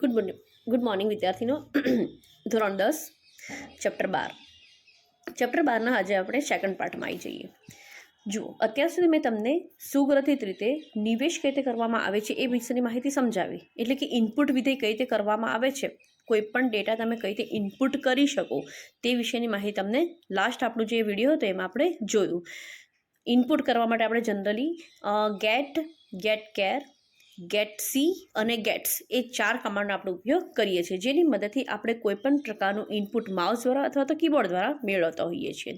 Good morning વિદ્યાર્થીનો. ધોરણ 10 chapter 12ના આજે આપણે સેકન્ડ પાર્ટમાં આવી જઈએ. જુઓ, અત્યાર સુધી મેં તમને સુગ્રથિત રીતે નિવેશ કઈ રીતે કરવામાં આવે છે એ વિશેની માહિતી સમજાવી. એટલે કે ઇનપુટ વિધેય કઈ રીતે કરવામાં આવે છે, કોઈ પણ ડેટા તમે કઈ રીતે ઇનપુટ કરી શકો તે વિશેની માહિતી તમને લાસ્ટ આપણું જે વિડીયો હતો એમાં આપણે જોયું. ઇનપુટ કરવા માટે આપણે જનરલી ગેટ કેર, ગેટ સી અને ગેટ્સ એ 4 કમાન્ડનો આપણે ઉપયોગ કરીએ છીએ, જેની મદદથી આપણે કોઈપણ પ્રકારનું ઇનપુટ માઉસ દ્વારા અથવા તો કીબોર્ડ દ્વારા મેળવતા હોઈએ છીએ.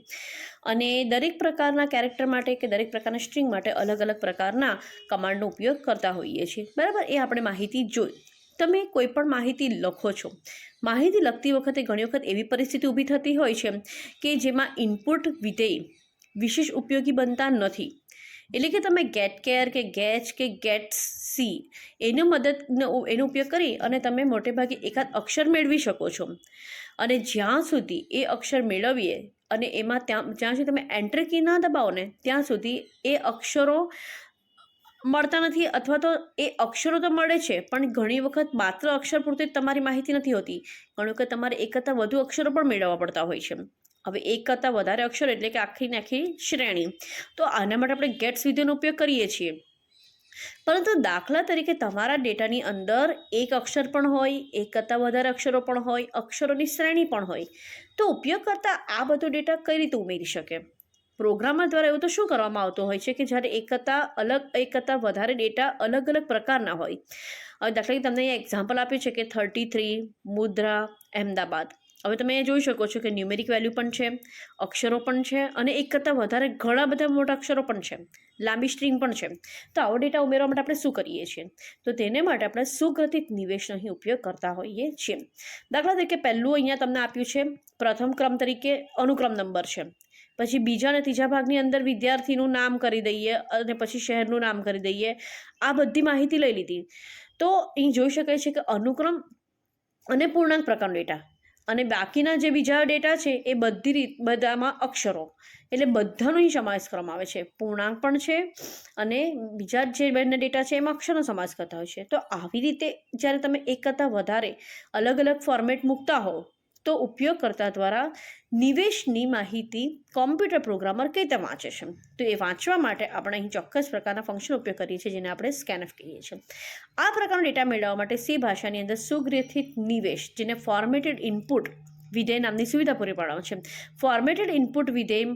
અને દરેક પ્રકારના કેરેક્ટર માટે કે દરેક પ્રકારના સ્ટ્રિંગ માટે અલગ અલગ પ્રકારના કમાન્ડનો ઉપયોગ કરતા હોઈએ છીએ. બરાબર, એ આપણે માહિતી જોઈ. તમે કોઈ પણ માહિતી લખો છો, માહિતી લખતી વખતે ઘણી વખત એવી પરિસ્થિતિ ઊભી થતી હોય છે કે જેમાં ઇનપુટ વિધેય વિશેષ ઉપયોગી બનતા નથી. એટલે કે તમે ગેટ કેર કે ગેચ કે ગેટ સી એનો ઉપયોગ કરી અને તમે મોટે ભાગે એકાદ અક્ષર મેળવી શકો છો. અને જ્યાં સુધી એ અક્ષર મેળવીએ અને એમાં જ્યાં સુધી તમે એન્ટર કી ના દબાવો ને ત્યાં સુધી એ અક્ષરો મળતા નથી, અથવા તો એ અક્ષરો તો મળે છે પણ ઘણી વખત માત્ર અક્ષર પૂરતી તમારી માહિતી નથી હોતી. ઘણી વખત તમારે એક કરતાં વધુ અક્ષરો પણ મેળવવા પડતા હોય છે. હવે એક કરતાં વધારે અક્ષર એટલે કે આખી શ્રેણી. તો આના માટે આપણે ગેટ્સ વિધેયનો ઉપયોગ કરીએ છીએ. પરંતુ દાખલા તરીકે તમારા ડેટાની અંદર એક અક્ષર પણ હોય, એક કરતાં વધારે અક્ષરો પણ હોય, અક્ષરોની શ્રેણી પણ હોય, તો ઉપયોગ કરતાં આ બધો ડેટા કઈ રીતે ઉમેરી શકે? પ્રોગ્રામર દ્વારા એવું તો શું કરવામાં આવતું હોય છે કે જ્યારે એક કરતાં વધારે ડેટા અલગ અલગ પ્રકારના હોય. હવે દાખલા તરીકે તમને અહીંયા એક્ઝામ્પલ આપ્યું છે કે 33 મુદ્રા અહેમદાબાદ. હવે તમે જોઈ શકો છો કે ન્યુમેરિક વેલ્યુ પણ છે, અક્ષરો પણ છે અને એક કરતાં વધારે ઘણા બધા મોટા અક્ષરો પણ છે, લાંબી સ્ટ્રિંગ પણ છે. તો આવો ડેટા ઉમેરવા માટે આપણે શું કરીએ છીએ? તો તેને માટે આપણે સુગ્રથિત નિવેશનો અહીં ઉપયોગ કરતા હોઈએ છીએ. દાખલા તરીકે પહેલું અહીંયા તમને આપ્યું છે, પ્રથમ ક્રમ તરીકે અનુક્રમ નંબર છે. પછી બીજા અને ત્રીજા ભાગની અંદર વિદ્યાર્થીનું નામ કરી દઈએ અને પછી શહેરનું નામ કરી દઈએ. આ બધી માહિતી લઈ લીધી. તો અહીં જોઈ શકાય છે કે અનુક્રમ અને પૂર્ણાંક પ્રકારનો ડેટા અને બાકીના જે બીજા ડેટા છે એ બધામાં અક્ષરો, એટલે બધાનો અહીં સમાવેશ કરવામાં આવે છે. પૂર્ણાંક પણ છે અને બીજા જે બંને ડેટા છે એમાં અક્ષરનો સમાવેશ કરતા હોય છે. તો આવી રીતે જ્યારે તમે એક કરતાં વધારે અલગ અલગ ફોર્મેટ મૂકતા હો તો ઉપયોગકર્તા દ્વારા નિવેશની માહિતી કોમ્પ્યુટર પ્રોગ્રામર કઈ રીતે વાંચે છે? તો એ વાંચવા માટે આપણે અહીં ચોક્કસ પ્રકારના ફંક્શન ઉપયોગ કરીએ છીએ, જેને આપણે સ્કેનફ કહીએ છીએ. આ પ્રકારનો ડેટા મેળવવા માટે સી ભાષાની અંદર સુગ્રથિત નિવેશ, જેને ફોર્મેટેડ ઇનપુટ વિધેય નામની સુવિધા પૂરી પાડવામાં છે. ફોર્મેટેડ ઇનપુટ વિધેય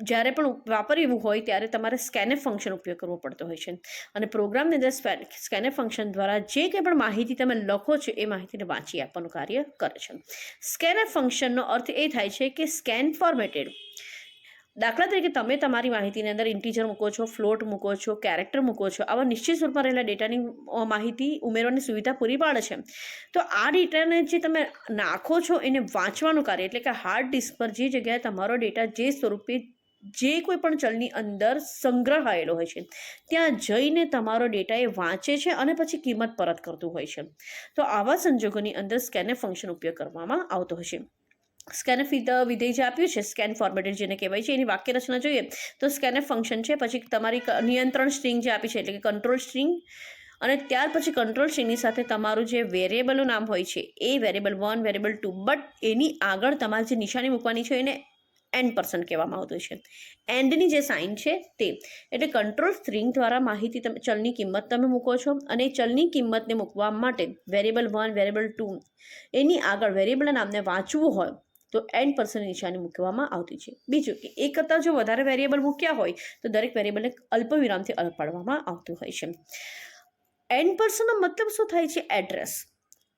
જ્યારે પણ વાપરવું હોય ત્યારે તમારે સ્કેનફ ફંક્શન ઉપયોગ કરવો પડતો હોય છે. અને પ્રોગ્રામની અંદર સ્કેનફ ફંક્શન દ્વારા જે કંઈ પણ માહિતી તમે લખો છો એ માહિતીને વાંચી આપવાનું કાર્ય કરે છે. સ્કેનફ ફંક્શનનો અર્થ એ થાય છે કે સ્કેન ફોર્મેટેડ. દાખલા તરીકે તમે તમારી માહિતીની અંદર ઇન્ટીજર મૂકો છો, ફ્લોટ મૂકો છો, કેરેક્ટર મૂકો છો, આવા નિશ્ચિત સ્વરૂપમાં રહેલા ડેટાની માહિતી ઉમેરવાની સુવિધા પૂરી પાડે છે. તો આ ડેટાને જે તમે નાખો છો એને વાંચવાનું કાર્ય, એટલે કે હાર્ડ ડિસ્ક પર જે જગ્યાએ તમારો ડેટા જે સ્વરૂપે જે કોઈ પણ ચલની અંદર સંગ્રહાયેલો હોય છે ત્યાં જઈને તમારો ડેટા એ વાંચે છે અને પછી કિંમત પરત કરતું હોય છે. તો આવા સંજોગોની અંદર સ્કેનફ ફંક્શન ઉપયોગ કરવામાં આવતો હોય છે. સ્કેનફ વિધેય જે આપ્યું છે, સ્કેન ફોર્મેટેડ જેને કહેવાય છે, એની વાક્ય રચના જોઈએ તો સ્કેનફ ફંક્શન છે, પછી તમારી નિયંત્રણ સ્ટ્રિંગ જે આપી છે એટલે કે કંટ્રોલ સ્ટ્રિંગ, અને ત્યાર પછી કંટ્રોલ સ્ટ્રિંગની સાથે તમારું જે વેરિયેબલનું નામ હોય છે એ વેરિયેબલ 1, વેરિયેબલ 2, બટ એની આગળ તમારે જે નિશાની મૂકવાની છે એને %, કહેવામાં આવતું છે. એન્ડની જે સાઇન છે તે, એટલે કંટ્રોલ સ્ટ્રિંગ દ્વારા માહિતી તમે ચલની કિંમત તમે મૂકો છો અને ચલની કિંમતને મૂકવા માટે વેરિયેબલ 1, વેરિયેબલ 2 એની આગળ વેરિયેબલના નામને વાંચવું હોય તો %, નિશાની મૂકવામાં આવતી છે. બીજું કે એક કરતાં જો વધારે વેરિયેબલ મૂક્યા હોય તો દરેક વેરિયેબલને અલ્પવિરામથી અલગ પાડવામાં આવતું હોય છે. %નો મતલબ શું થાય છે?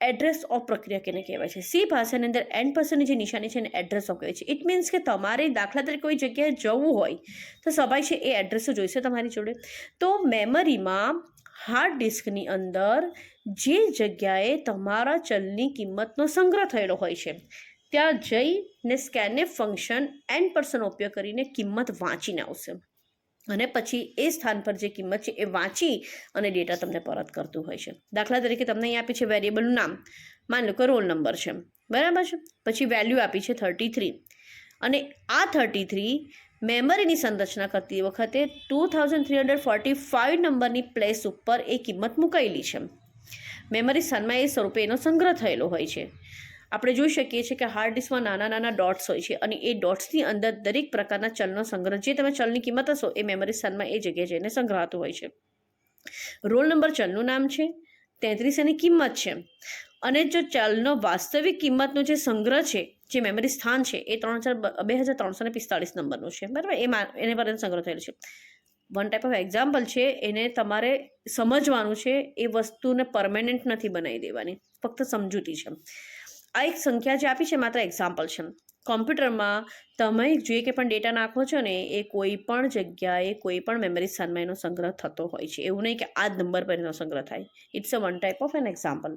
એડ્રેસ ઓફ પ્રક્રિયા કેને કહેવાય છે? સી ભાષાની અંદર %ની જે નિશાની છે એને એડ્રેસ ઓફ કહેવાય છે. ઇટ મીન્સ કે તમારે દાખલા તરીકે કોઈ જગ્યાએ જવું હોય તો સ્વાભાવિક છે એ એડ્રેસ તો જોઈશે તમારી જોડે. તો મેમરીમાં હાર્ડ ડિસ્કની અંદર જે જગ્યાએ તમારા ચલની કિંમતનો સંગ્રહ થયેલો હોય છે ત્યાં જઈને સ્કેનફ ફંક્શન %નો ઉપયોગ કરીને કિંમત વાંચીને આવશે અને પછી એ સ્થાન પર જે કિંમત છે એ વાંચી અને ડેટા તમને પરત કરતું હોય છે. દાખલા તરીકે તમને અહીં આપી છે વેરિયેબલનું નામ, માની લો કે રોલ નંબર છે, બરાબર છે. પછી વેલ્યુ આપી છે 33 અને આ 33 મેમરીની સંરચના કરતી વખતે 2345 નંબરની પ્લેસ ઉપર એ કિંમત મુકાયેલી છે. મેમરી સ્થાનમાં એ સ્વરૂપે એનો સંગ્રહ થયેલો હોય છે. આપણે જોઈ શકીએ છીએ કે હાર્ડ ડિસ્કમાં નાના નાના ડોટ્સ હોય છે અને એ ડોટ્સની અંદર દરેક પ્રકારના ચલનો સંગ્રહ, જે તમે ચલની કિંમત હશો એ મેમરી સ્થાનમાં એ જગ્યાએ જઈને સંગ્રહાતું હોય છે. રોલ નંબર ચલનું નામ છે, 33 એની કિંમત છે, અને જો ચલનો વાસ્તવિક કિંમતનો જે સંગ્રહ છે, જે મેમરી સ્થાન છે, એ 2345 નંબરનું છે. બરાબર, એને પર સંગ્રહ થયેલો છે. વન ટાઈપ ઓફ એક્ઝામ્પલ છે, એને તમારે સમજવાનું છે, એ વસ્તુને પરમેનન્ટ નથી બનાવી દેવાની, ફક્ત સમજૂતી છે. આ એક સંખ્યા જે આપી છે માત્ર એક્ઝામ્પલ છે. કોમ્પ્યુટરમાં તમે જે કંઈ પણ ડેટા નાખો છો ને એ કોઈ પણ જગ્યાએ કોઈ પણ મેમરી સ્થાનમાં એનો સંગ્રહ થતો હોય છે. એવું નહીં કે આ જ નંબર પર એનો સંગ્રહ થાય. It's a one type of an example.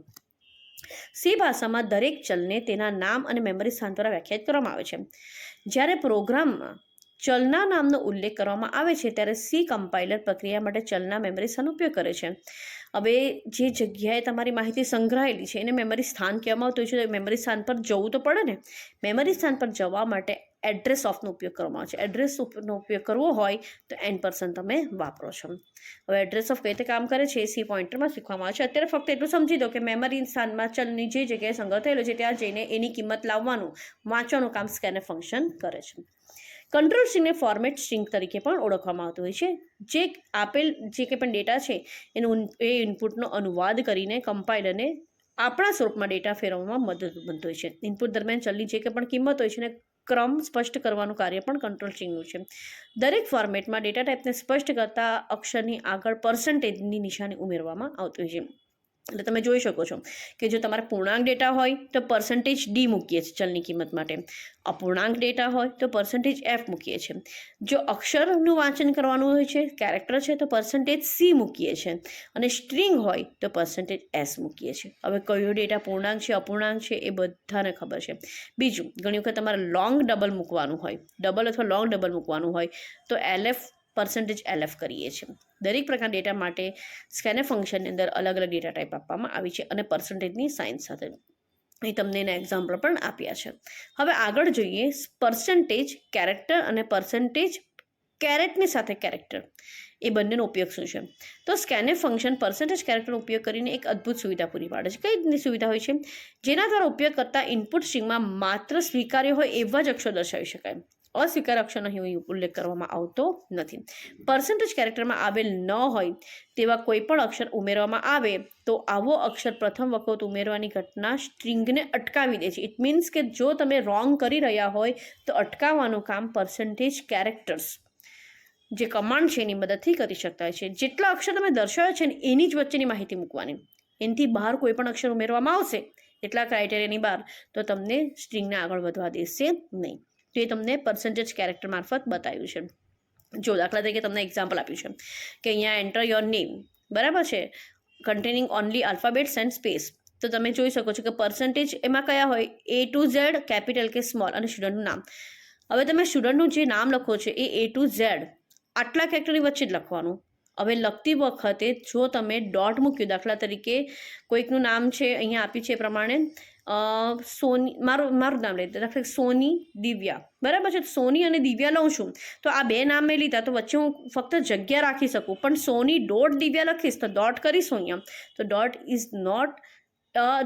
C ભાષામાં દરેક ચલને તેના નામ અને મેમરી સ્થાન દ્વારા વ્યાખ્યાયિત કરવામાં આવે છે. જ્યારે પ્રોગ્રામમાં ચલના નામનો ઉલ્લેખ કરવામાં આવે છે ત્યારે સી કમ્પાઇલર પ્રક્રિયા માટે ચલના મેમરી સ્થાનનો ઉપયોગ કરે છે. હવે જે જગ્યાએ તમારી માહિતી સંગ્રહાયેલી છે એને મેમરી સ્થાન કહેવામાં આવતું હોય છે. મેમરી સ્થાન પર જવું તો પડે ને. મેમરી સ્થાન પર જવા માટે એડ્રેસ ઓફનો ઉપયોગ કરવામાં આવે છે. એડ્રેસનો ઉપયોગ કરવો હોય તો N% તમે વાપરો છો. હવે એડ્રેસ ઓફ કઈ રીતે કામ કરે છે એ સી પોઇન્ટરમાં શીખવામાં આવે છે. અત્યારે ફક્ત એટલું સમજી દો કે મેમરી સ્થાનમાં ચલની જે જગ્યાએ સંગ્રહ થયેલો છે ત્યાં જઈને એની કિંમત લાવવાનું, વાંચવાનું કામ સ્કેનર ફંક્શન કરે છે. કંટ્રોલ સ્ટ્રિંગને ફોર્મેટ સ્ટ્રિંગ તરીકે પણ ઓળખવામાં આવતું હોય છે. જે આપેલ જે કંઈ પણ ડેટા છે એનું એ ઇનપુટનો અનુવાદ કરીને કમ્પાઇલરને આપણા સ્વરૂપમાં ડેટા ફેરવવામાં મદદ બનતું હોય છે. ઇનપુટ દરમિયાન ચલની જે કંઈ પણ કિંમત હોય છે એને ક્રમ સ્પષ્ટ કરવાનું કાર્ય પણ કંટ્રોલ સ્ટ્રિંગનું છે. દરેક ફોર્મેટમાં ડેટા ટાઈપને સ્પષ્ટ કરતા અક્ષરની આગળ % નિશાની ઉમેરવામાં આવતી હોય છે. એટલે તમે જોઈ શકો છો કે જો તમારે પૂર્ણાંક ડેટા હોય તો %D મૂકીએ છીએ ચલની કિંમત માટે. અપૂર્ણાંક ડેટા હોય તો %F મૂકીએ છીએ. જો અક્ષરનું વાંચન કરવાનું હોય છે, કેરેક્ટર છે, તો %C મૂકીએ છીએ. અને સ્ટ્રિંગ હોય તો %S મૂકીએ છીએ. હવે કયો ડેટા પૂર્ણાંક છે, અપૂર્ણાંક છે એ બધાને ખબર છે. બીજું, ઘણી વખત તમારે લોંગ ડબલ મૂકવાનું હોય, ડબલ અથવા લોંગ ડબલ મૂકવાનું હોય તો %LF કરીએ છીએ. દરેક પ્રકારના ડેટા માટે સ્કેનર ફંક્શનની અંદર અલગ અલગ ડેટા ટાઈપ આપવામાં આવી છે અને %ની સાઇન સાથે. એ તમને એના એક્ઝામ્પલ પણ આપ્યા છે. હવે આગળ જોઈએ %કેરેક્ટર અને %કેરેટની સાથે કેરેક્ટર, એ બંનેનો ઉપયોગ શું છે. તો સ્કેનર ફંક્શન %કેરેક્ટરનો ઉપયોગ કરીને એક અદ્ભુત સુવિધા પૂરી પાડે છે. કઈ રીતની સુવિધા હોય છે? જેના દ્વારા ઉપયોગ કરતા ઇનપુટ સ્ટ્રિંગમાં માત્ર સ્વીકાર્ય હોય એવા જ અક્ષરો દર્શાવી શકાય. અસ્વીકાર્ય અક્ષરનો અહીં ઉલ્લેખ કરવામાં આવતો નથી. %કેરેક્ટરમાં આવેલ ન હોય તેવા કોઈ પણ અક્ષર ઉમેરવામાં આવે તો આવો અક્ષર પ્રથમ વખત ઉમેરવાની ઘટના સ્ટ્રિંગને અટકાવી દે છે. ઇટ મીન્સ કે જો તમે રોંગ કરી રહ્યા હોય તો અટકાવવાનું કામ %કેરેક્ટર્સ જે કમાન્ડ છે એની મદદથી કરી શકતા હોય છે. જેટલા અક્ષર તમે દર્શાવ્યા છે ને એની જ વચ્ચેની માહિતી મૂકવાની. એનાથી બહાર કોઈ પણ અક્ષર ઉમેરવામાં આવશે એટલા ક્રાઇટેરિયાની બહાર તો તમને સ્ટ્રિંગને આગળ વધવા દેશે નહીં. તો એ તમને %કેરેક્ટર મારફત બતાવ્યું છે. જો દાખલા તરીકે તમને એક્ઝામ્પલ આપ્યું છે કે અહીંયા એન્ટર યોર નેમ, બરાબર છે, containing only alphabets and space. તો તમે જોઈ શકો છો કે % એમાં કયા હોય, A to Z, કેપિટલ કે સ્મોલ, અને સ્ટુડન્ટનું નામ. હવે તમે સ્ટુડન્ટનું જે નામ લખો છો એ A to Z આટલા કેરેક્ટરની વચ્ચે જ લખવાનું. હવે લખતી વખતે જો તમે ડોટ મૂક્યું, દાખલા તરીકે કોઈકનું નામ છે અહીંયા આપ્યું છે એ પ્રમાણે સોની, મારું નામ લઈ દાખલા સોની દિવ્યા, બરાબર છે. સોની અને દિવ્યા લઉં છું તો આ બે નામ મેં લીધા તો વચ્ચે હું ફક્ત જગ્યા રાખી શકું, પણ સોની ડોટ દિવ્યા લખીશ તો ડોટ કરીશું અહીંયા. તો dot is not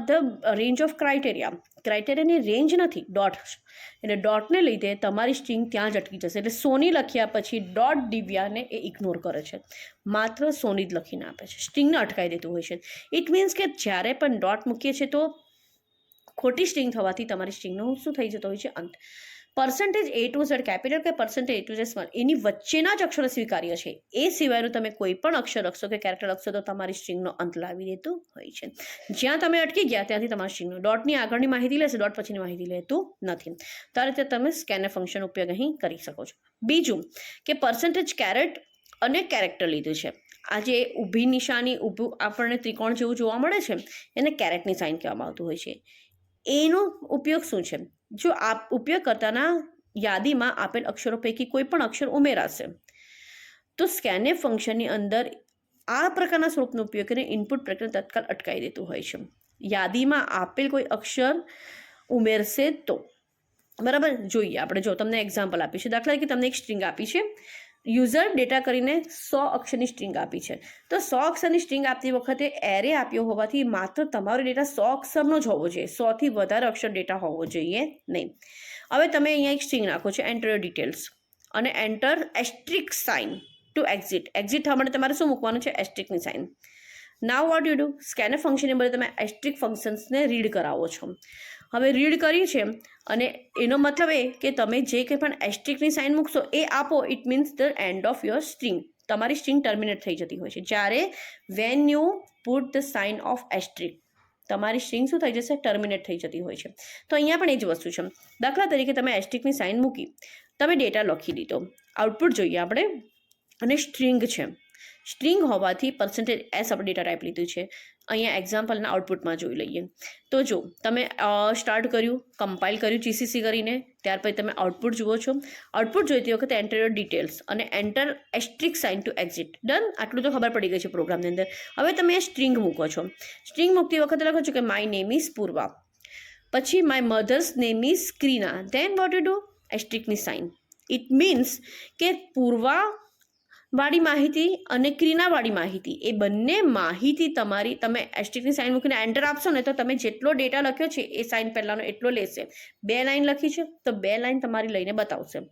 the range of ક્રાઇટેરિયાની રેન્જ નથી ડોટ. એટલે ડોટને લીધે તમારી સ્ટ્રિંગ ત્યાં જ અટકી જશે. એટલે સોની લખ્યા પછી ડોટ દિવ્યાને એ ઇગ્નોર કરે છે, માત્ર સોની જ લખીને આપે છે, સ્ટ્રિંગને અટકાવી દેતું હોય છે. ઇટ મીન્સ કે જ્યારે પણ ડોટ મૂકીએ છીએ તો ખોટી સ્ટ્રિંગ થવાથી તમારી સ્ટ્રિંગનો શું થઈ જતો હોય છે, અંત. %A to Z કેપિટલ કે %A to Z સ્મોલ એની વચ્ચેના જ અક્ષરો સ્વીકાર્ય છે. એ સિવાયનું તમે કોઈ પણ અક્ષર લખશો કે કેરેક્ટર લખશો તો તમારી સ્ટ્રિંગનો અંત લાવી દેતું હોય છે. જ્યાં તમે અટકી ગયા ત્યાંથી તમારી સ્ટ્રિંગનો ડોટની આગળની માહિતી લેશે, ડોટ પછીની માહિતી લેતું નથી. તો આ રીતે તમે સ્કેનર ફંક્શન ઉપયોગ અહીં કરી શકો છો. બીજું કે %કેરેટ અને કેરેક્ટર લીધું છે. આ જે ઊભી નિશાની, ઊભું આપણને ત્રિકોણ જેવું જોવા મળે છે એને કેરેટની સાઇન કહેવામાં આવતું હોય છે. એનો ઉપયોગ શું છે? જો ઉપયોગકર્તાના યાદીમાં આપેલ અક્ષરો પૈકી કોઈ પણ અક્ષર ઉમેરાશે તો સ્કેનર ફંક્શનની અંદર આ પ્રકારના સ્વરૂપનો ઉપયોગ કરીને ઇનપુટ પ્રક્રિયા તત્કાળ અટકાવી દેતું હોય છે. યાદીમાં આપેલ કોઈ અક્ષર ઉમેરશે તો, બરાબર. જોઈએ આપણે, જો તમને એક્ઝામ્પલ આપી છે, દાખલા તરીકે તમને એક સ્ટ્રિંગ આપી છે યુઝર ડેટા કરીને 100 અક્ષરની સ્ટ્રિંગ આપી છે. તો 100 અક્ષરની સ્ટ્રિંગ આપતી વખતે એરે આપ્યો હોવાથી માત્ર તમારો ડેટા 100 અક્ષરનો જ હોવો જોઈએ, 100થી વધારે અક્ષર ડેટા હોવો જોઈએ નહીં. હવે તમે અહીંયા એક સ્ટ્રિંગ નાખો છો, એન્ટર ડિટેલ્સ, અને enter asterisk sign to exit. Exit થવા માટે તમારે શું મૂકવાનું છે? એસ્ટ્રિકની sign. Now what you do, scanf ફંક્શનની બદલે તમે એસ્ટ્રિક ફંક્શન્સને રીડ કરાવો છો. હવે રીડ કરી છે અને એનો મતલબ એ કે તમે જે કંઈ પણ એસ્ટ્રિકની સાઇન મૂકશો એ આપો, it means the end of your string. તમારી સ્ટ્રિંગ ટર્મિનેટ થઈ જતી હોય છે જ્યારે when you put the sign of asterisk, તમારી સ્ટ્રિંગ શું થઈ જશે? ટર્મિનેટ થઈ જતી હોય છે. તો અહીંયા પણ એ જ વસ્તુ છે. દાખલા તરીકે તમે એસ્ટ્રિકની સાઇન મૂકી, તમે ડેટા લખી દીધો, આઉટપુટ જોઈએ આપણે, અને સ્ટ્રિંગ છે. સ્ટ્રિંગ હોવાથી પર્સન્ટેજ એસ આપણે ડેટા ટાઈપ લીધું છે. અહીંયા એક્ઝામ્પલના આઉટપુટમાં જોઈ લઈએ. તો જો તમે સ્ટાર્ટ કર્યું, કમ્પાઇલ કર્યું જીસીસી કરીને, ત્યાર પછી તમે આઉટપુટ જુઓ છો. આઉટપુટ જોઈતી વખતે એન્ટર યોર ડિટેલ્સ અને enter asterisk sign to exit. Done. આટલું તો ખબર પડી ગઈ છે પ્રોગ્રામની અંદર. હવે તમે એ સ્ટ્રિંગ મૂકો છો. સ્ટ્રિંગ મૂકતી વખતે લખો છો કે માય નેમ ઇઝ પૂર્વા, પછી my mother's name is Krina, then what you do? એસ્ટ્રિકની સાઇન. ઇટ મીન્સ કે પૂર્વા વાળી માહિતી અને ક્રીનાવાળી માહિતી, એ બંને માહિતી તમારી, તમે એસ્ટ્રિકની સાઇન મૂકીને એન્ટર આપશો ને તો તમે જેટલો ડેટા લખ્યો છે એ સાઇન પહેલાંનો એટલો લેશે. 2 લાઇન લખી છે તો 2 લાઇન તમારી લઈને બતાવશે.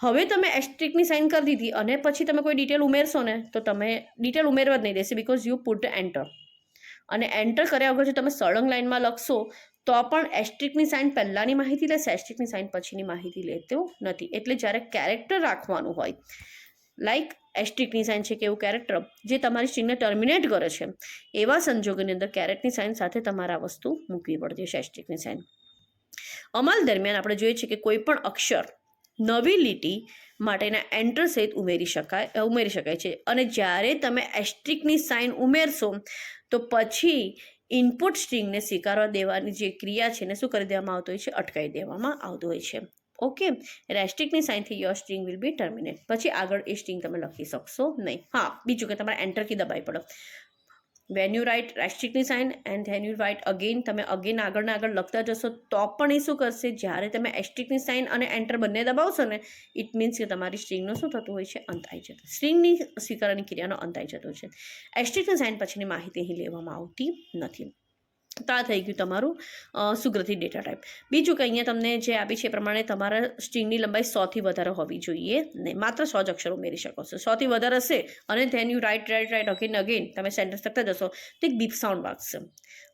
હવે તમે એસ્ટ્રિકની સાઇન કરી દીધી અને પછી તમે કોઈ ડિટેલ ઉમેરશો ને તો તમે ડિટેલ ઉમેરવા જ નહીં દેશે, બિકોઝ યુ પુટ એન્ટર. અને એન્ટર કર્યા વગર જો તમે સળંગ લાઇનમાં લખશો તો પણ એસ્ટ્રિકની સાઇન પહેલાંની માહિતી લેશે, એસ્ટ્રિકની સાઇન પછીની માહિતી લેતો નથી. એટલે જ્યારે કેરેક્ટર રાખવાનું હોય, લાઈક એસ્ટ્રિકની સાઇન છે કે એવું કેરેક્ટર જે તમારી સ્ટ્રિંગને ટર્મિનેટ કરે છે, એવા સંજોગોની અંદર કેરેટની સાઇન સાથે તમારે આ વસ્તુ મૂકવી પડતી છે, એસ્ટ્રિકની સાઇન. અમલ દરમિયાન આપણે જોઈએ છીએ કે કોઈ પણ અક્ષર નવી લીટી માટેના એન્ટર સહિત ઉમેરી શકાય છે. અને જ્યારે તમે એસ્ટ્રિકની સાઇન ઉમેરશો તો પછી ઇનપુટ સ્ટ્રિંગને સ્વીકારવા દેવાની જે ક્રિયા છે એને શું કરી દેવામાં આવતું હોય છે? અટકાવી દેવામાં આવતું હોય છે. ઓકે. એસ્ટ્રિકની સાઇનથી your string will be terminate. પછી આગળ એ સ્ટ્રિંગ તમે લખી શકશો નહીં. હા, બીજું કે તમારે એન્ટર કી દબાવી પડે. વેન યુ રાઇટ એસ્ટ્રિકની sign and then you write again, તમે અગેન આગળના આગળ લખતા જશો તો પણ એ શું કરશે? જ્યારે તમે એસ્ટ્રિકની સાઇન અને એન્ટર બંને દબાવશો ને, ઇટ મીન્સ કે તમારી સ્ટ્રિંગનો શું થતું હોય છે? અંત આવી જતો. સ્ટ્રિંગની સ્વીકારવાની ક્રિયાનો અંત આવી જતો છે. એસ્ટ્રિકની સાઇન પછીની માહિતી અહીં લેવામાં આવતી નથી. તો આ થઈ ગયું તમારું સુગ્રથિત ડેટા ટાઈપ. બીજું કે અહીંયા તમને જે આપી છે એ પ્રમાણે તમારા સ્ટ્રિંગની લંબાઈ 100થી વધારે હોવી જોઈએ નહીં, માત્ર 100 જ અક્ષરો ઉમેરી શકો છો. 100થી વધારે હશે અને ધેન યુ રાઇટ અગેન તમે સેન્ટેન્સ લખતા જશો તો એક બીપ સાઉન્ડ વાગશે.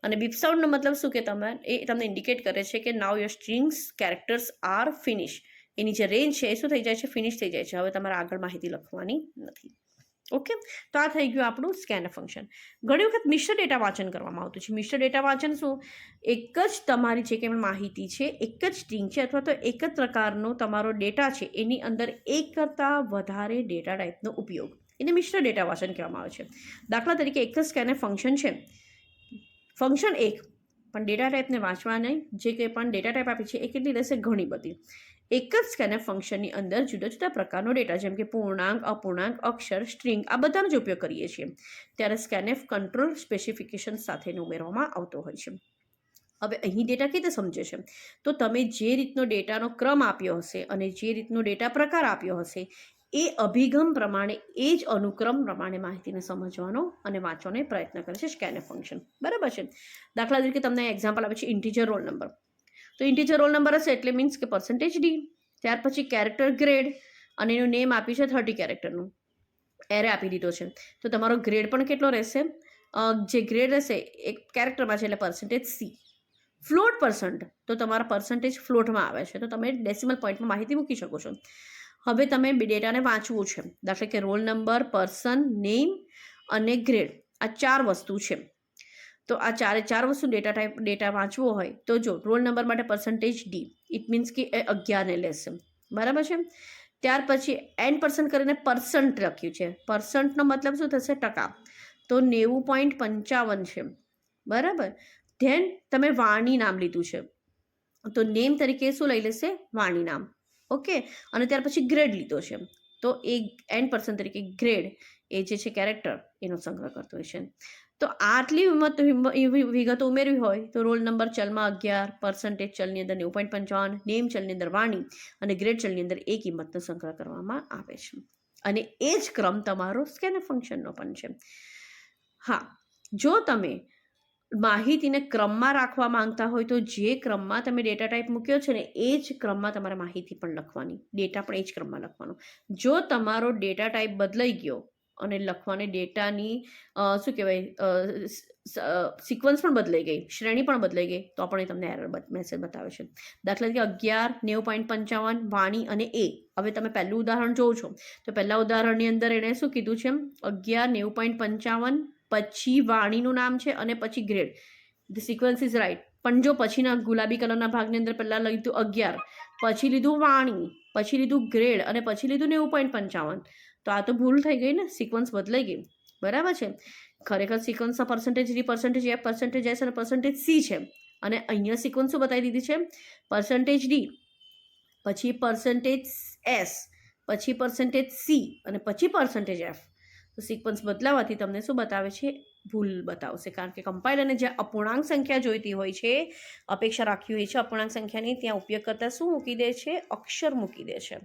અને બીપ સાઉન્ડનો મતલબ શું કે એ તમને ઇન્ડિકેટ કરે છે કે now your strings characters are finish. એની જે રેન્જ છે એ શું થઈ જાય છે? ફિનિશ થઈ જાય છે. હવે તમારે આગળ માહિતી લખવાની નથી. ઓકે. તો આ થઈ ગયું આપણું સ્કેનફ ફંક્શન. ઘણી વખત મિશ્ર ડેટા વાંચન કરવામાં આવતું છે. મિશ્ર ડેટા વાંચન શું? એક જ તમારી જે કંઈ માહિતી છે, એક જ સ્ટ્રિંગ છે અથવા તો એક જ પ્રકારનો તમારો ડેટા છે, એની અંદર એક કરતાં વધારે ડેટા ટાઈપનો ઉપયોગ, એને મિશ્ર ડેટા વાંચન કહેવામાં આવે છે. દાખલા તરીકે એક જ સ્કેનફ ફંક્શન છે, ફંક્શન એક, પણ ડેટા ટાઈપને વાંચવા નહીં. જે કંઈ પણ ડેટા ટાઈપ આપી છે એ કેટલી રહેશે? ઘણી બધી. એક જ સ્કેનફ ફંક્શનની અંદર જુદા જુદા પ્રકારનો ડેટા, જેમ કે પૂર્ણાંક, અપૂર્ણાંક, અક્ષર, સ્ટ્રિંગ, આ બધાનો જ ઉપયોગ કરીએ છીએ ત્યારે સ્કેનફ કંટ્રોલ સ્પેસિફિકેશન સાથેનો ઉમેરવામાં આવતો હોય છે. હવે અહીં ડેટા કેવી રીતે સમજે છે? તો તમે જે રીતનો ડેટાનો ક્રમ આપ્યો હશે અને જે રીતનો ડેટા પ્રકાર આપ્યો હશે એ અભિગમ પ્રમાણે, એ જ અનુક્રમ પ્રમાણે માહિતીને સમજવાનો અને વાંચવાનો પ્રયત્ન કરે છે સ્કેનફ ફંક્શન. બરાબર છે. દાખલા તરીકે તમને એક્ઝામ્પલ આપે છે ઇન્ટીજર રોલ નંબર. તો ઇન્ટીજર રોલ નંબર હશે એટલે મીન્સ કે %d. ત્યાર પછી કેરેક્ટર ગ્રેડ અને એનું નેમ આપ્યું છે 30 કેરેક્ટરનું, એરે આપી દીધો છે. તો તમારો ગ્રેડ પણ કેટલો રહેશે? જે ગ્રેડ રહેશે એક કેરેક્ટરમાં છે એટલે %c. ફ્લોટ %, તો તમારા પર્સન્ટેજ ફ્લોટમાં આવે છે, તો તમે ડેસિમલ પોઈન્ટમાં માહિતી મૂકી શકો છો. હવે તમે ડેટાને વાંચવું છે. દાખલા કે રોલ નંબર, પર્સન, નેમ અને ગ્રેડ, આ 4 વસ્તુ છે. તો આ 4 વસ્તુ ડેટા વાંચવો હોય તો જો રોલ નંબર માટે %d, ઇટ મીન્સ કે 11 લેશે. બરાબર છે. ત્યાર પછી n% કરીને % લખ્યું છે. %નો મતલબ શું થશે? ટકા. તો 90.55 છે. બરાબર. ધેન તમે વાણી નામ લીધું છે તો નેમ તરીકે શું લઈ લેશે? વાણી નામ. ઓકે. અને ત્યાર પછી ગ્રેડ લીધો છે તો એ n% તરીકે ગ્રેડ, એ જે છે કેરેક્ટર, એનો સંગ્રહ કરતો હોય છે. તો આટલી વિગતો ઉમેરવી હોય તો રોલ નંબર ચલમાં 11, % ચલની અંદર 90.55, નેમ ચલની અંદર વાણી અને ગ્રેડ ચલની અંદર એ કિંમતનો સંગ્રહ કરવામાં આવે છે. અને એ જ ક્રમ તમારો સ્કેનફ ફંક્શનનો પણ છે. હા, જો તમે માહિતીને ક્રમમાં રાખવા માંગતા હોય તો જે ક્રમમાં તમે ડેટા ટાઈપ મૂક્યો છે ને એ જ ક્રમમાં તમારે માહિતી પણ લખવાની, ડેટા પણ એ જ ક્રમમાં લખવાનો. જો તમારો ડેટા ટાઈપ બદલાઈ ગયો અને લખવાની ડેટાની શું કહેવાય સિક્વન્સ પણ બદલાઈ ગઈ, શ્રેણી પણ બદલાઈ ગઈ, તો પણ એ તમને એરર મેસેજ બતાવે છે. દાખલા તરીકે 11, 90.55 વાણી અને એ. હવે તમે પહેલું ઉદાહરણ જોવો છો તો પહેલા ઉદાહરણની અંદર એણે શું કીધું છે, 11, 90.55 પછી વાણીનું નામ છે અને પછી grade. The sequence is right. પણ જો પછીના ગુલાબી કલરના ભાગની અંદર પહેલા લીધું 11, પછી લીધું વાણી, પછી લીધું ગ્રેડ અને પછી લીધું 90.55, તો આ તો ભૂલ થઈ ગઈ ને, સિક્વન્સ બદલાઈ ગઈ. બરાબર છે. ખરેખર સિક્વન્સના percentage D, percentage F, percentage S અને પર્સન્ટેજ સી છે. અને અહીંયા સિક્વન્સ શું બતાવી દીધી છે, પર્સન્ટેજ ડી, પછી પર્સન્ટેજ એસ, પછી પર્સન્ટેજ સી અને પછી પર્સન્ટેજ એફ. તો સિક્વન્સ બદલાવાથી તમને શું બતાવે છે, ભૂલ બતાવશે. કારણ કે કમ્પાઇલરને જ્યાં અપૂર્ણાંક સંખ્યા જોઈતી હોય છે, અપેક્ષા રાખી હોય છે અપૂર્ણાંક સંખ્યાની, ત્યાં ઉપયોગ કરતા શું મૂકી દે છે, અક્ષર મૂકી દે છે.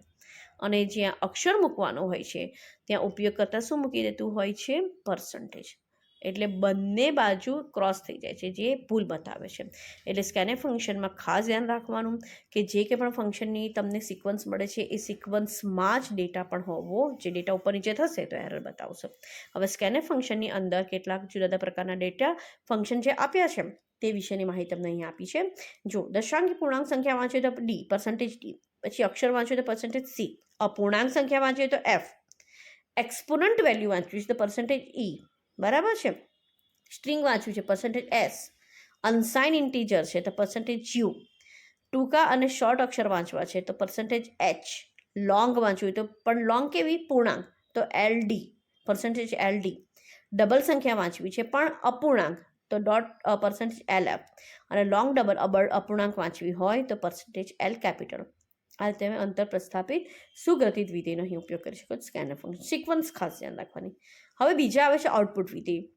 અને જ્યાં અક્ષર મૂકવાનો હોય છે ત્યાં ઉપયોગ કરતા શું મૂકી દેતું હોય છે, પર્સન્ટેજ. એટલે બંને બાજુ ક્રોસ થઈ જાય છે, જે ભૂલ બતાવે છે. એટલે સ્કેનફ ફંક્શનમાં ખાસ ધ્યાન રાખવાનું કે જે કંઈ પણ ફંક્શનની તમને સિક્વન્સ મળે છે એ સિક્વન્સમાં જ ડેટા પણ હોવો, જે ડેટા ઉપર નીચે થશે તો એરર બતાવશે. હવે સ્કેનફ ફંક્શનની અંદર કેટલાક જુદા જુદા પ્રકારના ડેટા ફંક્શન જે આપ્યા છે તે વિશેની માહિતી તમને અહીં આપી છે. જો દશાંકી પૂર્ણાંક સંખ્યા વાંચીએ તો ડી, પર્સન્ટેજ ડી, પછી અક્ષર વાંચ્યું તો પર્સન્ટેજ સી, અપૂર્ણાંક સંખ્યા વાંચીએ તો એફ, એક્સપોનન્ટ વેલ્યુ વાંચવી છે તો પર્સન્ટેજ ઈ, બરાબર છે. સ્ટ્રિંગ વાંચવું છે પર્સન્ટેજ એસ, અનસાઇન ઇન્ટીજર છે તો પર્સન્ટેજ યુ, ટૂંકા અને શોર્ટ અક્ષર વાંચવા છે તો પર્સન્ટેજ એચ, લોંગ વાંચવું તો પણ લોંગ કેવી, પૂર્ણાંક, તો L D, percentage L D, double સંખ્યા વાંચવી છે પણ અપૂર્ણાંક તો પર્સન્ટેજ એલ એફ, અને લોંગ ડબલ અપૂર્ણાંક વાંચવી હોય તો પર્સન્ટેજ એલ કેપિટલ. આ તમે અંતર પ્રસ્થાપિત સુગ્રથિત વિધેયનો અહીં ઉપયોગ કરી શકો. સ્કેનફ ફંક્શન સિક્વન્સ ખાસ ધ્યાન રાખવાની. હવે બીજા આવે છે આઉટપુટ વિધેય.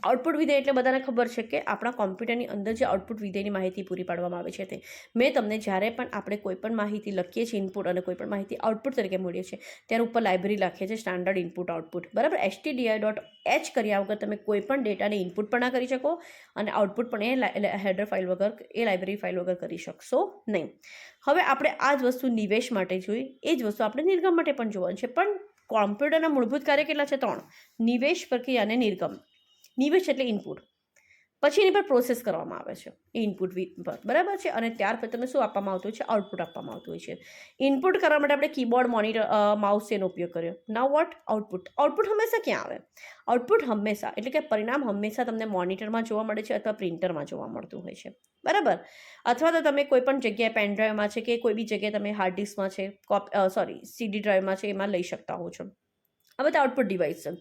આઉટપુટ વિધેય એટલે બધાને ખબર છે કે આપણા કોમ્પ્યુટરની અંદર જે આઉટપુટ વિધેયની માહિતી પૂરી પાડવામાં આવે છે તે. મેં તમને જ્યારે પણ આપણે કોઈ પણ માહિતી લખીએ છીએ ઇનપુટ અને કોઈ પણ માહિતી આઉટપુટ તરીકે મળીએ છીએ ત્યારે ઉપર લાઇબ્રેરી લખીએ છીએ સ્ટાન્ડર્ડ ઇનપુટ આઉટપુટ, બરાબર. stdio.h કર્યા વગર તમે કોઈ પણ ડેટાને ઇનપુટ પણ ના કરી શકો અને આઉટપુટ પણ એ હેડર ફાઇલ વગર, એ લાઇબ્રેરી ફાઇલ વગર કરી શકશો નહીં. હવે આપણે આ જ વસ્તુ નિવેશ માટે જોઈ, એ જ વસ્તુ આપણે નિર્ગમ માટે પણ જોવાનું છે. પણ કોમ્પ્યુટરના મૂળભૂત કાર્ય કેટલા છે, 3: નિવેશ, પ્રક્રિયા અને નિર્ગમ. નિવેશ એટલે ઇનપુટ, પછી એની પર પ્રોસેસ કરવામાં આવે છે એ ઇનપુટ પર, બરાબર છે. અને ત્યાર પછી તમને શું આપવામાં આવતું હોય છે, આઉટપુટ આપવામાં આવતું હોય છે. ઇનપુટ કરવા માટે આપણે કીબોર્ડ, મોનિટર, માઉસ એનો ઉપયોગ કર્યો. નાઉ વોટ, આઉટપુટ. આઉટપુટ હંમેશા ક્યાં આવે, આઉટપુટ હંમેશા એટલે કે પરિણામ હંમેશા તમને મોનિટરમાં જોવા મળે છે અથવા પ્રિન્ટરમાં જોવા મળતું હોય છે, બરાબર. અથવા તો તમે કોઈ પણ જગ્યાએ પેનડ્રાઈવમાં છે કે કોઈ બી જગ્યાએ તમે હાર્ડ ડિસ્કમાં છે, સીડી ડ્રાઈવમાં છે, એમાં લઈ શકતા હો છો. આ બધા આઉટપુટ ડિવાઇસ છે.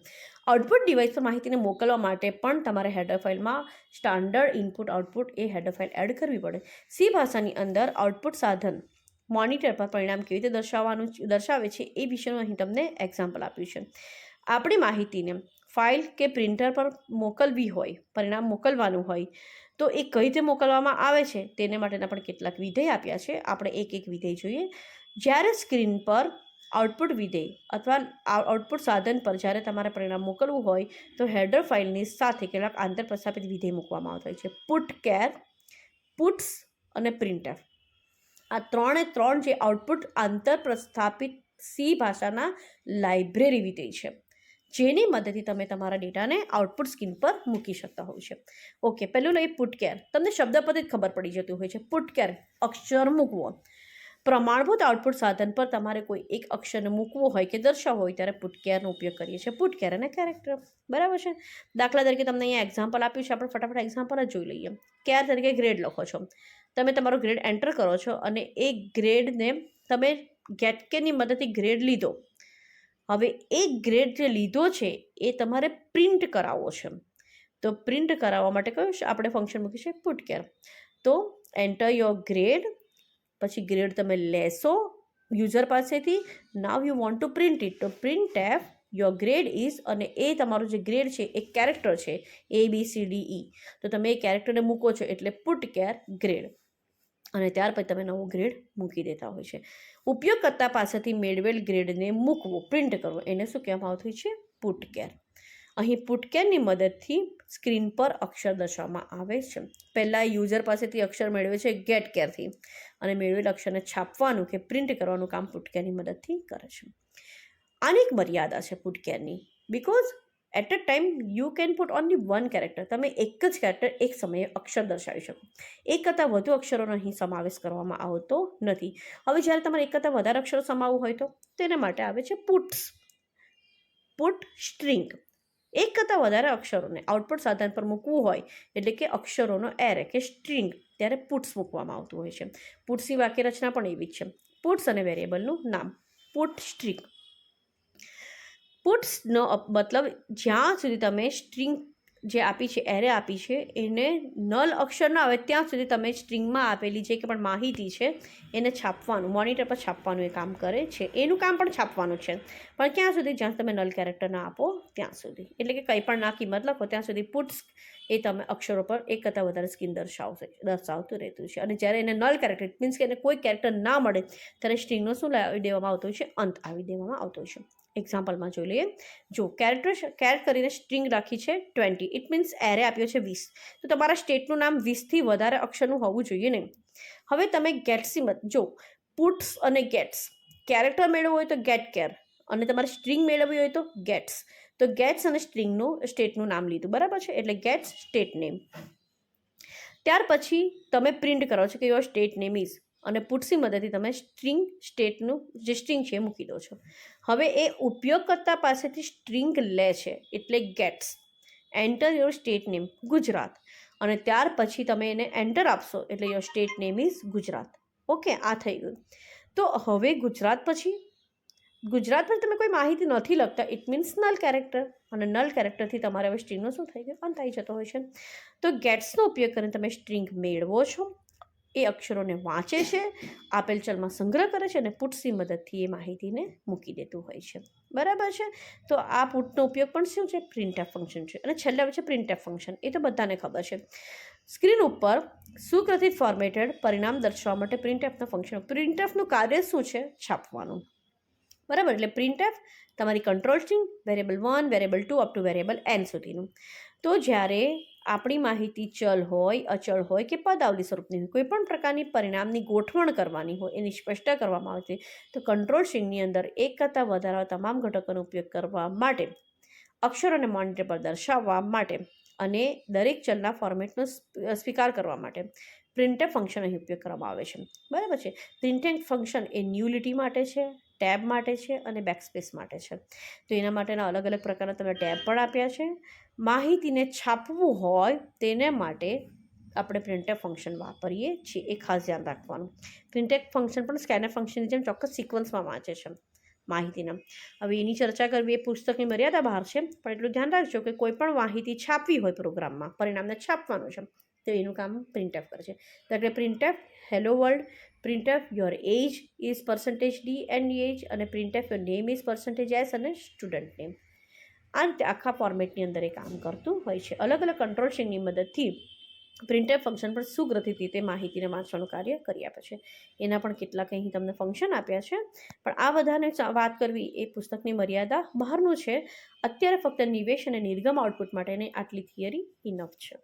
આઉટપુટ ડિવાઇસ પર માહિતીને મોકલવા માટે પણ તમારે હેડર ફાઇલમાં સ્ટાન્ડર્ડ ઇનપુટ આઉટપુટ એ હેડર ફાઇલ એડ કરવી પડે. સી ભાષાની અંદર આઉટપુટ સાધન મોનિટર પર પરિણામ કેવી રીતે દર્શાવે છે એ વિશેનું અહીં તમને એક્ઝામ્પલ આપ્યું છે. આપણી માહિતીને ફાઇલ કે પ્રિન્ટર પર મોકલવી હોય, પરિણામ મોકલવાનું હોય તો એ કઈ રીતે મોકલવામાં આવે છે તેને માટેના પણ કેટલાક વિધેય આપ્યા છે. આપણે એક એક વિધેય જોઈએ. જ્યારે સ્ક્રીન પર આઉટપુટ વિધેય અથવા આઉટપુટ સાધન પર જ્યારે તમારે પરિણામ મોકલવું હોય તો હેડર ફાઇલની સાથે કેટલાક આંતર પ્રસ્થાપિત વિધેય મૂકવામાં આવતા હોય છે. પુટકેર, પુટ્સ અને પ્રિન્ટએફ. આ 3 જે આઉટપુટ આંતર પ્રસ્થાપિત સી ભાષાના લાઇબ્રેરી વિધેય છે, જેની મદદથી તમે તમારા ડેટાને આઉટપુટ સ્ક્રીન પર મૂકી શકતા હોય છે. ઓકે, પહેલું લઈ પુટકેર. તમને શબ્દ પરથી જ ખબર પડી જતું હોય છે. પુટકેર, અક્ષર મૂકવો. પ્રમાણભૂત આઉટપુટ સાધન પર તમારે કોઈ એક અક્ષરને મૂકવો હોય કે દર્શાવવો હોય ત્યારે પુટકેરનો ઉપયોગ કરીએ છીએ. પુટકેર અને કેરેક્ટર, બરાબર છે. દાખલા તરીકે તમને અહીંયા એક્ઝામ્પલ આપ્યું છે, આપણે ફટાફટ એક્ઝામ્પલ જ જોઈ લઈએ. કેર તરીકે ગ્રેડ લખો છો, તમે તમારો ગ્રેડ એન્ટર કરો છો અને એ ગ્રેડને તમે ગેટકેની મદદથી ગ્રેડ લીધો. હવે એ ગ્રેડ જે લીધો છે એ તમારે પ્રિન્ટ કરાવવો છે. તો પ્રિન્ટ કરાવવા માટે કયું આપણે ફંક્શન મૂકીશું, પુટકેર. તો એન્ટર યોર ગ્રેડ, પછી ગ્રેડ તમે લેશો યુઝર પાસેથી. Now you want to print it, તો printf your grade is, અને એ તમારો જે ગ્રેડ છે એ કેરેક્ટર છે ABCDE, તો તમે એ કેરેક્ટરને મૂકો છો એટલે પુટકેર ગ્રેડ. અને ત્યાર પછી તમે નવો ગ્રેડ મૂકી દેતા હોય છે. ઉપયોગકર્તા પાસેથી મેળવેલ ગ્રેડને મૂકવો, પ્રિન્ટ કરવો, એને શું કહેવામાં આવતું હોય છે? પુટકેર. અહીં પુટકેરની મદદથી સ્ક્રીન પર અક્ષર દર્શાવવામાં આવે છે. પહેલાં યુઝર પાસેથી અક્ષર મેળવે છે ગેટ કેરથી, અને મેળવેલ અક્ષરને છાપવાનું કે પ્રિન્ટ કરવાનું કામ પુટકેરની મદદથી કરે છે. આની એક મર્યાદા છે પુટકેરની, because at a time you can put only one character. તમે એક જ કેરેક્ટર એક સમયે અક્ષર દર્શાવી શકો. એક કરતાં વધુ અક્ષરોનો અહીં સમાવેશ કરવામાં આવતો નથી. હવે જ્યારે તમારે એક કરતાં વધારે અક્ષરો સમાવવું હોય તો તેના માટે આવે છે પુટ્સ, પુટ સ્ટ્રિંગ. એક કરતાં વધારે અક્ષરોને આઉટપુટ સાધન પર મૂકવું હોય, એટલે કે અક્ષરોનો એરે કે સ્ટ્રિંગ, ત્યારે પુટ્સ મૂકવામાં આવતું હોય છે. પુટ્સની વાક્ય રચના પણ એવી જ છે. પુટ્સ અને વેરિયેબલનું નામ. Put string. પુટ્સનો મતલબ જ્યાં સુધી તમે સ્ટ્રિંગ જે આપી છે, એરે આપી છે, એને નલ અક્ષર ના આવે ત્યાં સુધી તમે સ્ટ્રિંગમાં આપેલી જે કે પણ માહિતી છે એને છાપવાનું, મોનિટર પર છાપવાનું એ કામ કરે છે. એનું કામ પણ છાપવાનું છે, પણ ક્યાં સુધી? જ્યાં તમે નલ કેરેક્ટર ના આપો ત્યાં સુધી. એટલે કે કંઈ પણ ના કિંમત લખો ત્યાં સુધી પુટ્સ એ તમે અક્ષરો પર એક કરતાં વધારે સ્ક્રીન દર્શાવતું રહેતું છે. અને જ્યારે એને નલ કેરેક્ટર, ઇટ મીન્સ કે એને કોઈ કેરેક્ટર ના મળે ત્યારે સ્ટ્રિંગનો શું લાવી દેવામાં આવતો હોય છે? અંત આવી દેવામાં આવતો હોય છે. એક્ઝામ્પલમાં જોઈ લઈએ. જો કેરેટ કરીને સ્ટ્રિંગ રાખી છે 20, ઇટ મીન્સ એરે આપ્યો છે 20, તો તમારા સ્ટેટનું નામ 20થી વધારે અક્ષરનું હોવું જોઈએ નહીં. હવે તમે ગેટ્સની જો પુટ્સ અને ગેટ્સ, કેરેક્ટર મેળવવું હોય તો ગેટ કેર, અને તમારે સ્ટ્રિંગ મેળવવી હોય તો ગેટ્સ. તો ગેટ્સ અને સ્ટેટનું નામ લીધું, બરાબર છે? એટલે ગેટ્સ સ્ટેટ નેમ. ત્યાર પછી તમે પ્રિન્ટ કરો છો કે યોર સ્ટેટ નેમ ઇઝ, અને પુટ્સની મદદથી તમે સ્ટેટનું જે સ્ટ્રિંગ છે એ મૂકી દો છો. હવે એ ઉપયોગકર્તા પાસેથી સ્ટ્રિંગ લે છે, એટલે gets enter your state name Gujarat, અને ત્યાર પછી તમે એને એન્ટર આપશો એટલે your state name is Gujarat. Okay, આ થઈ ગયું. તો હવે ગુજરાત પછી તમે કોઈ માહિતી નથી લખતા, ઇટ મીન્સ નલ કેરેક્ટર, અને નલ કેરેક્ટરથી તમારે હવે સ્ટ્રિંગનો શું થઈ ગયો? અંત આવી જતો હોય છે. તો ગેટ્સનો ઉપયોગ કરીને તમે સ્ટ્રિંગ મેળવો છો, એ અક્ષરોને વાંચે છે, આપેલ ચલમાં સંગ્રહ કરે છે, અને પુટ્સની મદદથી એ માહિતીને મૂકી દેતું હોય છે. બરાબર છે? તો આ પુટનો ઉપયોગ પણ શું છે? પ્રિન્ટએફ ફંક્શન છે. અને છેલ્લે આવે છે પ્રિન્ટએફ ફંક્શન. એ તો બધાને ખબર છે. સ્ક્રીન ઉપર સુગ્રથિત ફોર્મેટેડ પરિણામ દર્શાવવા માટે પ્રિન્ટએફનું ફંક્શન. પ્રિન્ટએફનું કાર્ય શું છે? છાપવાનું. બરાબર? એટલે પ્રિન્ટએફ તમારી control string, variable 1, variable 2 up to variable n સુધીનું. તો જ્યારે આપણી માહિતી ચલ હોય, અચળ હોય કે પદાવલી સ્વરૂપની હોય, કોઈ પણ પ્રકારની પરિણામની ગોઠવણ કરવાની હોય, એની સ્પષ્ટતા કરવામાં આવતી, તો કંટ્રોલ સ્ટ્રિંગની અંદર એક કરતાં વધારે તમામ ઘટકોનો ઉપયોગ કરવા માટે, અક્ષરોને મોનિટર પર દર્શાવવા માટે, અને દરેક ચલના ફોર્મેટનો સ્વીકાર કરવા માટે પ્રિન્ટએફ ફંક્શન અહીં ઉપયોગ કરવામાં આવે છે. બરાબર છે? પ્રિન્ટએફ ફંક્શન એ ન્યુલિટી માટે છે, ટેબ માટે છે, અને બેકસ્પેસ માટે છે. તો એના માટેના અલગ અલગ પ્રકારના તમે ટેબ પણ આપ્યા છે. માહિતીને છાપવું હોય તેને માટે આપણે પ્રિન્ટએફ ફંક્શન વાપરીએ છીએ, એ ખાસ ધ્યાન રાખવાનું. પ્રિન્ટએફ ફંક્શન પણ સ્કેનર ફંક્શનની જેમ ચોક્કસ સિક્વન્સમાં વાંચે છે માહિતીના. હવે એની ચર્ચા કરવી એ પુસ્તકની મર્યાદા બહાર છે, પણ એટલું ધ્યાન રાખજો કે કોઈ પણ માહિતી છાપવી હોય પ્રોગ્રામમાં, પરિણામને છાપવાનું છે, તો એનું કામ પ્રિન્ટએફ કરે છે. એટલે printf hello world, printf your age is %d and age, અને printf your name is %s અને સ્ટુડન્ટ નેમ. આ રીતે આખા ફોર્મેટની અંદર એ કામ કરતું હોય છે. અલગ અલગ કંટ્રોલ સ્ટ્રિંગની મદદથી પ્રિન્ટએફ ફંક્શન પર સુગ્રથિત રીતે માહિતીને વાંચવાનું કાર્ય કરી આપે છે. એના પણ કેટલાક અહીં તમને ફંક્શન આપ્યા છે, પણ આ બધાને વાત કરવી એ પુસ્તકની મર્યાદા બહારનું છે. અત્યારે ફક્ત નિવેશ અને નિર્ગમ આઉટપુટ માટેની આટલી થિયરી ઇનફ છે.